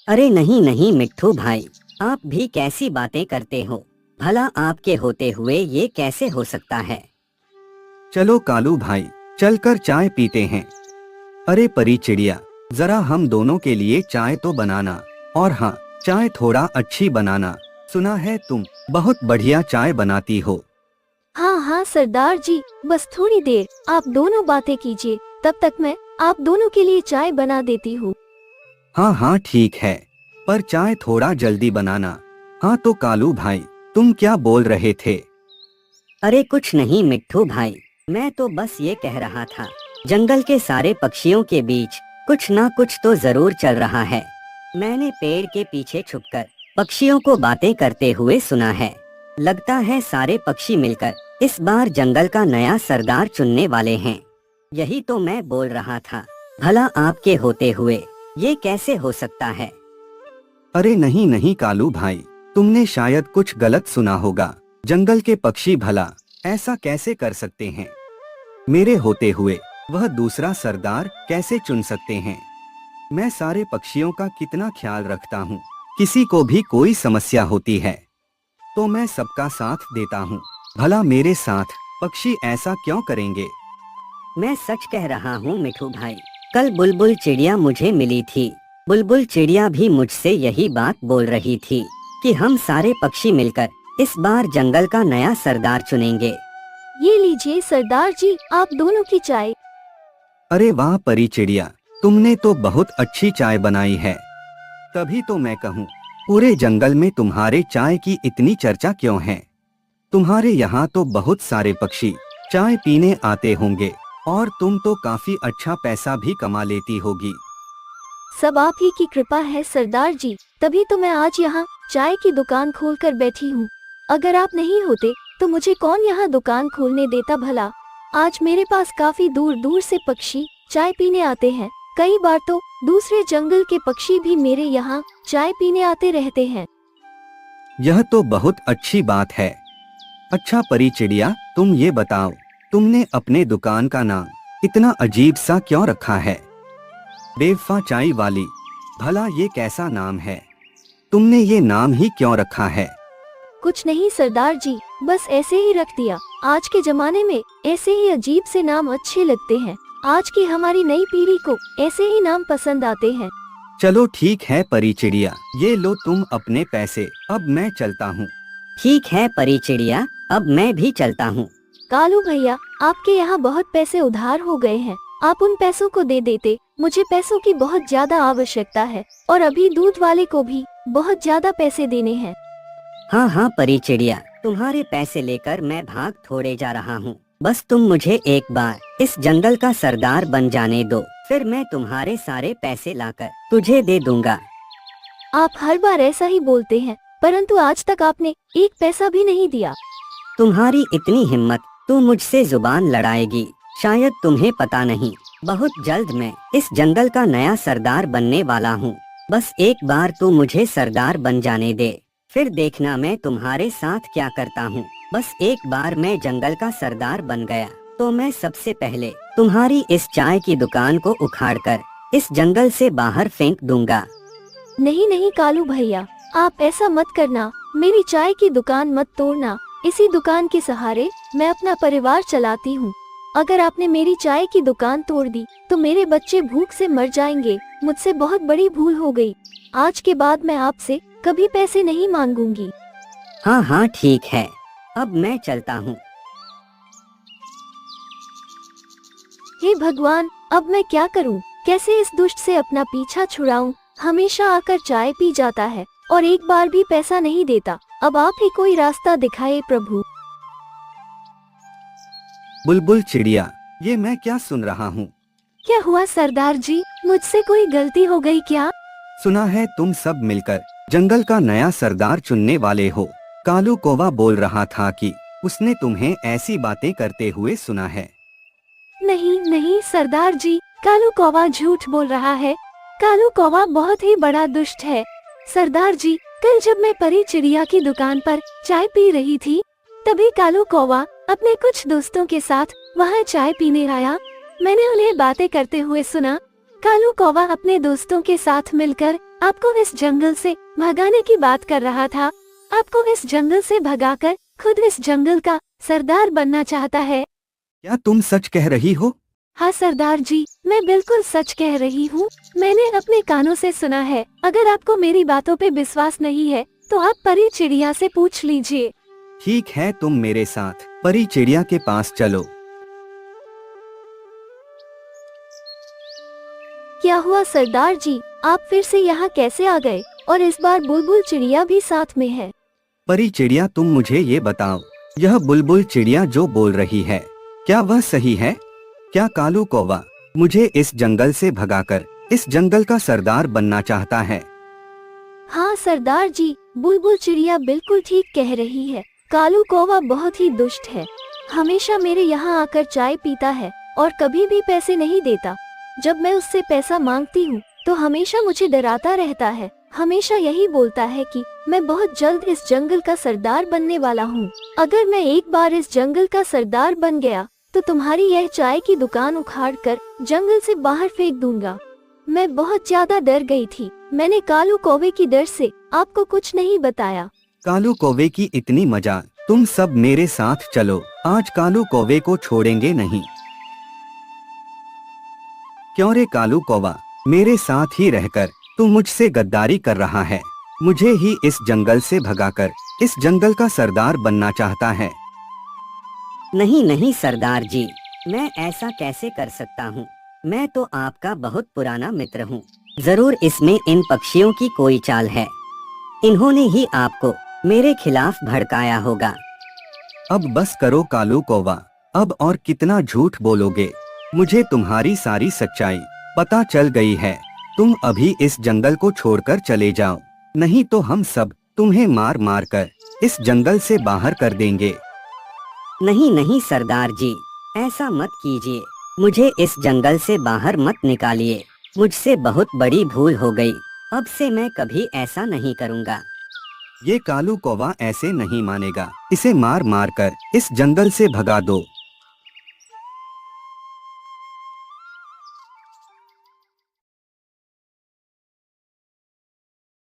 अरे नहीं नहीं मिट्ठू भाई, आप भी कैसी बातें करते हो। भला आपके होते हुए ये कैसे हो सकता है। चलो कालू भाई, चलकर चाय पीते हैं। अरे परी चिड़िया, जरा हम दोनों के लिए चाय तो बनाना। और हाँ, चाय थोड़ा अच्छी बनाना। सुना है तुम बहुत बढ़िया चाय बनाती हो। हाँ हाँ सरदार जी, बस थोड़ी देर आप दोनों बातें कीजिए, तब तक मैं आप दोनों के लिए चाय बना देती हूँ। हाँ हाँ ठीक है, पर चाय थोड़ा जल्दी बनाना। हाँ तो कालू भाई, तुम क्या बोल रहे थे। अरे कुछ नहीं मिट्ठू भाई, मैं तो बस ये कह रहा था, जंगल के सारे पक्षियों के बीच कुछ ना कुछ तो जरूर चल रहा है। मैंने पेड़ के पीछे छुपकर पक्षियों को बातें करते हुए सुना है। लगता है सारे पक्षी मिलकर इस बार जंगल का नया सरदार चुनने वाले हैं। यही तो मैं बोल रहा था, भला आपके होते हुए ये कैसे हो सकता है। अरे नहीं नहीं कालू भाई, तुमने शायद कुछ गलत सुना होगा। जंगल के पक्षी भला ऐसा कैसे कर सकते हैं। मेरे होते हुए वह दूसरा सरदार कैसे चुन सकते हैं। मैं सारे पक्षियों का कितना ख्याल रखता हूँ। किसी को भी कोई समस्या होती है तो मैं सबका साथ देता हूँ। भला मेरे साथ पक्षी ऐसा क्यों करेंगे। मैं सच कह रहा हूँ मिठू भाई, कल बुलबुल चिड़िया मुझे मिली थी। बुलबुल चिड़िया भी मुझसे यही बात बोल रही थी कि हम सारे पक्षी मिलकर इस बार जंगल का नया सरदार चुनेंगे। ये लीजिए सरदार जी, आप दोनों की चाय। अरे वाह परी चिड़िया, तुमने तो बहुत अच्छी चाय बनाई है। तभी तो मैं कहूँ, पूरे जंगल में तुम्हारे चाय की इतनी चर्चा क्यों है। तुम्हारे यहाँ तो बहुत सारे पक्षी चाय पीने आते होंगे और तुम तो काफी अच्छा पैसा भी कमा लेती होगी। सब आप ही की कृपा है सरदार जी, तभी तो मैं आज यहाँ चाय की दुकान खोलकर बैठी हूँ। अगर आप नहीं होते तो मुझे कौन यहाँ दुकान खोलने देता भला। आज मेरे पास काफी दूर दूर से पक्षी चाय पीने आते हैं। कई बार तो दूसरे जंगल के पक्षी भी मेरे यहाँ चाय पीने आते रहते हैं। यह तो बहुत अच्छी बात है। अच्छा परी चिड़िया, तुम ये बताओ, तुमने अपने दुकान का नाम इतना अजीब सा क्यों रखा है। बेवफा चाय वाली, भला ये कैसा नाम है। तुमने ये नाम ही क्यों रखा है। कुछ नहीं सरदार जी, बस ऐसे ही रख दिया। आज के जमाने में ऐसे ही अजीब से नाम अच्छे लगते हैं। आज की हमारी नई पीढ़ी को ऐसे ही नाम पसंद आते हैं। चलो ठीक है परी चिड़िया, ये लो तुम अपने पैसे, अब मैं चलता हूँ। ठीक है परी चिड़िया, अब मैं भी चलता हूँ। कालू भैया, आपके यहाँ बहुत पैसे उधार हो गए हैं, आप उन पैसों को दे देते। मुझे पैसों की बहुत ज्यादा आवश्यकता है और अभी दूध वाले को भी बहुत ज्यादा पैसे देने हैं। हाँ हाँ परी चिड़िया, तुम्हारे पैसे लेकर मैं भाग थोड़े जा रहा हूँ। बस तुम मुझे एक बार इस जंगल का सरदार बन जाने दो, फिर मैं तुम्हारे सारे पैसे लाकर तुझे दे दूंगा। आप हर बार ऐसा ही बोलते हैं, परंतु आज तक आपने एक पैसा भी नहीं दिया। तुम्हारी इतनी हिम्मत, तू मुझसे जुबान लड़ाएगी। शायद तुम्हें पता नहीं, बहुत जल्द मैं इस जंगल का नया सरदार बनने वाला हूँ। बस एक बार तू मुझे सरदार बन जाने दे, फिर देखना मैं तुम्हारे साथ क्या करता हूँ। बस एक बार मैं जंगल का सरदार बन गया तो मैं सबसे पहले तुम्हारी इस चाय की दुकान को उखाड़कर इस जंगल से बाहर फेंक दूंगा। नहीं नहीं कालू भैया, आप ऐसा मत करना। मेरी चाय की दुकान मत तोड़ना। इसी दुकान के सहारे मैं अपना परिवार चलाती हूँ। अगर आपने मेरी चाय की दुकान तोड़ दी तो मेरे बच्चे भूख से मर जाएंगे। मुझसे बहुत बड़ी भूल हो गई। आज के बाद मैं आपसे कभी पैसे नहीं मांगूंगी। हाँ हाँ ठीक है, अब मैं चलता हूँ। हे भगवान, अब मैं क्या करूँ। कैसे इस दुष्ट से अपना पीछा छुड़ाऊं। हमेशा आकर चाय पी जाता है और एक बार भी पैसा नहीं देता। अब आप ही कोई रास्ता दिखाए प्रभु। बुलबुल चिड़िया, ये मैं क्या सुन रहा हूँ। क्या हुआ सरदार जी, मुझसे कोई गलती हो गई क्या। सुना है तुम सब मिलकर जंगल का नया सरदार चुनने वाले हो। कालू कौवा बोल रहा था कि उसने तुम्हें ऐसी बातें करते हुए सुना है। नहीं नहीं सरदार जी, कालू कौवा झूठ बोल रहा है। कालू कौवा बहुत ही बड़ा दुष्ट है। सरदार जी, कल जब मैं परी चिड़िया की दुकान पर चाय पी रही थी, तभी कालू कौवा अपने कुछ दोस्तों के साथ वहाँ चाय पीने आया। मैंने उन्हें बातें करते हुए सुना। कालू कौवा अपने दोस्तों के साथ मिलकर आपको इस जंगल से भगाने की बात कर रहा था। आपको इस जंगल से भगाकर खुद इस जंगल का सरदार बनना चाहता है। क्या तुम सच कह रही हो? हाँ सरदार जी, मैं बिल्कुल सच कह रही हूँ। मैंने अपने कानों से सुना है। अगर आपको मेरी बातों पे विश्वास नहीं है तो आप परी चिड़िया से पूछ लीजिए। ठीक है, तुम मेरे साथ परी चिड़िया के पास चलो। क्या हुआ सरदार जी, आप फिर से यहाँ कैसे आ गए? और इस बार बुलबुल चिड़िया भी साथ में है। परी चिड़िया, तुम मुझे ये बताओ, यह बुलबुल चिड़िया जो बोल रही है, क्या वह सही है? क्या कालू कौवा मुझे इस जंगल से भगाकर इस जंगल का सरदार बनना चाहता है? हाँ सरदार जी, बुलबुल चिड़िया बिल्कुल ठीक कह रही है। कालू कौवा बहुत ही दुष्ट है। हमेशा मेरे यहाँ आकर चाय पीता है और कभी भी पैसे नहीं देता। जब मैं उससे पैसा मांगती हूँ तो हमेशा मुझे डराता रहता है। हमेशा यही बोलता है कि मैं बहुत जल्द इस जंगल का सरदार बनने वाला हूँ। अगर मैं एक बार इस जंगल का सरदार बन गया तो तुम्हारी यह चाय की दुकान उखाड़कर जंगल से बाहर फेंक दूंगा। मैं बहुत ज्यादा डर गई थी। मैंने कालू कौवे की डर से आपको कुछ नहीं बताया। कालू कौवे की इतनी मजाक, तुम सब मेरे साथ चलो, आज कालू कौवे को छोड़ेंगे नहीं। क्यों रे कालू कौवा, मेरे साथ ही रहकर तू मुझसे गद्दारी कर रहा है। मुझे ही इस जंगल से भगाकर इस जंगल का सरदार बनना चाहता है। नहीं नहीं सरदार जी, मैं ऐसा कैसे कर सकता हूँ? मैं तो आपका बहुत पुराना मित्र हूँ। जरूर इसमें इन पक्षियों की कोई चाल है। इन्होंने ही आपको मेरे खिलाफ भड़काया होगा। अब बस करो कालू कौवा, अब और कितना झूठ बोलोगे? मुझे तुम्हारी सारी सच्चाई पता चल गई है। तुम अभी इस जंगल को छोड़कर चले जाओ, नहीं तो हम सब तुम्हें मार मार कर इस जंगल से बाहर कर देंगे। नहीं नहीं सरदार जी, ऐसा मत कीजिए। मुझे इस जंगल से बाहर मत निकालिए। मुझसे बहुत बड़ी भूल हो गई। अब से मैं कभी ऐसा नहीं करूँगा। ये कालू कौवा ऐसे नहीं मानेगा। इसे मार मार कर इस जंगल से भगा दो।